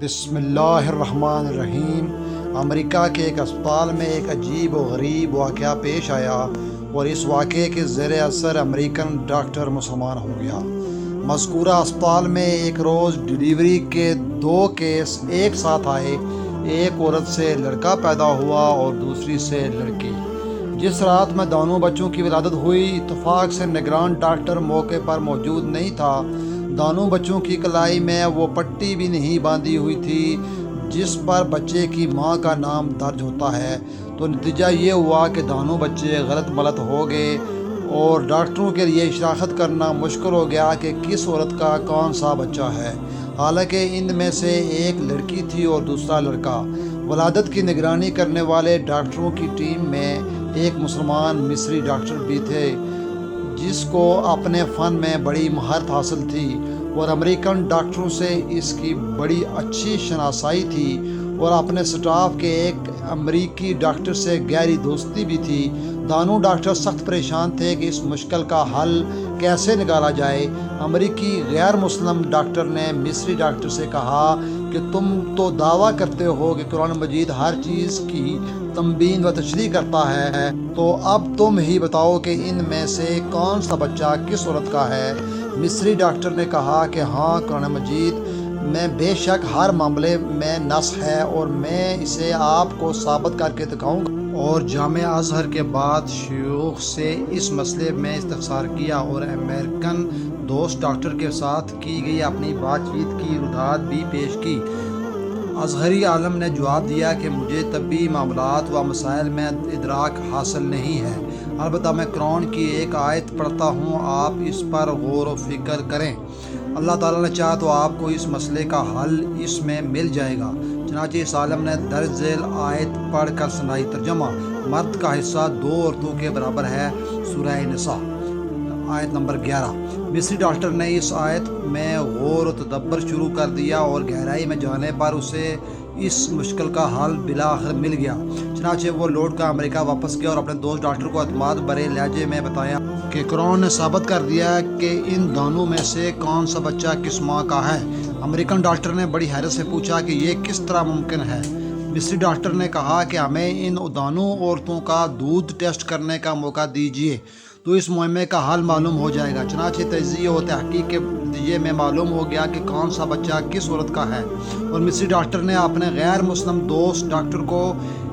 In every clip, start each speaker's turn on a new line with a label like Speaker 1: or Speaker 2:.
Speaker 1: بسم اللہ الرحمن الرحیم۔ امریکہ کے ایک اسپتال میں ایک عجیب و غریب واقعہ پیش آیا اور اس واقعے کے زیر اثر امریکن ڈاکٹر مسلمان ہو گیا۔ مذکورہ اسپتال میں ایک روز ڈیلیوری کے 2 کیس ایک ساتھ آئے۔ ایک عورت سے لڑکا پیدا ہوا اور دوسری سے لڑکی۔ جس رات میں دونوں بچوں کی ولادت ہوئی، اتفاق سے نگران ڈاکٹر موقع پر موجود نہیں تھا۔ دونوں بچوں کی کلائی میں وہ پٹی بھی نہیں باندھی ہوئی تھی جس پر بچے کی ماں کا نام درج ہوتا ہے۔ تو نتیجہ یہ ہوا کہ دونوں بچے غلط ملت ہو گئے اور ڈاکٹروں کے لیے شناخت کرنا مشکل ہو گیا کہ کس عورت کا کون سا بچہ ہے، حالانکہ ان میں سے ایک لڑکی تھی اور دوسرا لڑکا۔ ولادت کی نگرانی کرنے والے ڈاکٹروں کی ٹیم میں ایک مسلمان مصری ڈاکٹر بھی تھے جس کو اپنے فن میں بڑی مہارت حاصل تھی اور امریکن ڈاکٹروں سے اس کی بڑی اچھی شناسائی تھی، اور اپنے سٹاف کے ایک امریکی ڈاکٹر سے گہری دوستی بھی تھی۔ دونوں ڈاکٹر سخت پریشان تھے کہ اس مشکل کا حل کیسے نکالا جائے۔ امریکی غیر مسلم ڈاکٹر نے مصری ڈاکٹر سے کہا کہ تم تو دعویٰ کرتے ہو کہ قرآن مجید ہر چیز کی تنبیہ و تشریح کرتا ہے، تو اب تم ہی بتاؤ کہ ان میں سے کون سا بچہ کس عورت کا ہے۔ مصری ڈاکٹر نے کہا کہ ہاں، قرآن مجید میں بے شک ہر معاملے میں نص ہے اور میں اسے آپ کو ثابت کر کے دکھاؤں گا۔ اور جامعہ ازہر کے بعد شیوخ سے اس مسئلے میں استفسار کیا اور امریکن دوست ڈاکٹر کے ساتھ کی گئی اپنی بات چیت کی ردعات بھی پیش کی۔ ازہری عالم نے جواب دیا کہ مجھے طبی معاملات و مسائل میں ادراک حاصل نہیں ہے، البتہ میں قرآن کی ایک آیت پڑھتا ہوں، آپ اس پر غور و فکر کریں، اللہ تعالیٰ نے چاہا تو آپ کو اس مسئلے کا حل اس میں مل جائے گا۔ چنانچہ اس عالم نے درج ذیل آیت پڑھ کر سنائی۔ ترجمہ: مرد کا حصہ 2 عورتوں کے برابر ہے، سورہ نساء آیت نمبر 11۔ مصری ڈاکٹر نے اس آیت میں غور و تدبر شروع کر دیا اور گہرائی میں جانے پر اسے اس مشکل کا حل بالآخر مل گیا۔ چنانچہ وہ لوٹ کر امریکہ واپس گیا اور اپنے دوست ڈاکٹر کو اعتماد بھرے لہجے میں بتایا کہ قرآن نے ثابت کر دیا کہ ان دونوں میں سے کون سا بچہ کس ماں کا ہے۔ امریکن ڈاکٹر نے بڑی حیرت سے پوچھا کہ یہ کس طرح ممکن ہے۔ مصری ڈاکٹر نے کہا کہ ہمیں ان دونوں عورتوں کا دودھ ٹیسٹ کرنے کا موقع دیجیے تو اس معمے کا حل معلوم ہو جائے گا۔ چنانچہ تجزیہ و تحقیق کے نتیجے میں معلوم ہو گیا کہ کون سا بچہ کس عورت کا ہے، اور مصری ڈاکٹر نے اپنے غیر مسلم دوست ڈاکٹر کو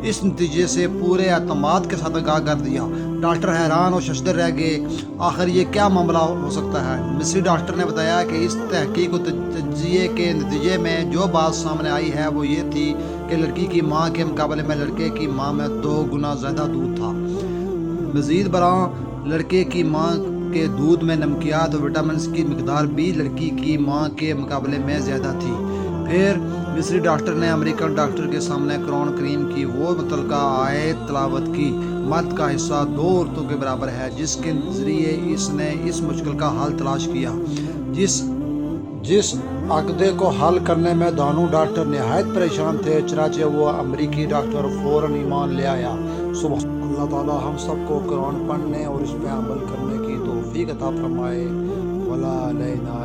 Speaker 1: اس نتیجے سے پورے اعتماد کے ساتھ آگاہ کر دیا۔ ڈاکٹر حیران اور ششدر رہ گئے، آخر یہ کیا معاملہ ہو سکتا ہے۔ مصری ڈاکٹر نے بتایا کہ اس تحقیق و تجزیے کے نتیجے میں جو بات سامنے آئی ہے وہ یہ تھی کہ لڑکی کی ماں کے مقابلے میں لڑکے کی ماں میں 2 گنا زیادہ دودھ تھا۔ مزید برآں لڑکے کی ماں کے دودھ میں نمکیات اور وٹامنز کی مقدار بھی لڑکی کی ماں کے مقابلے میں زیادہ تھی۔ پھر مصری ڈاکٹر نے امریکن ڈاکٹر کے سامنے قرآن کریم کی وہ متعلقہ آیت تلاوت کی، مرد کا حصہ 2 عورتوں کے برابر ہے، جس کے ذریعے اس نے اس مشکل کا حل تلاش کیا۔ جس عقدے کو حل کرنے میں دونوں ڈاکٹر نہایت پریشان تھے، چنانچہ وہ امریکی ڈاکٹر فوراً ایمان لے آیا۔ اللہ تعالیٰ ہم سب کو قرآن پڑھنے اور اس پہ عمل کرنے کی توفیق عطا فرمائے۔ ولا علینا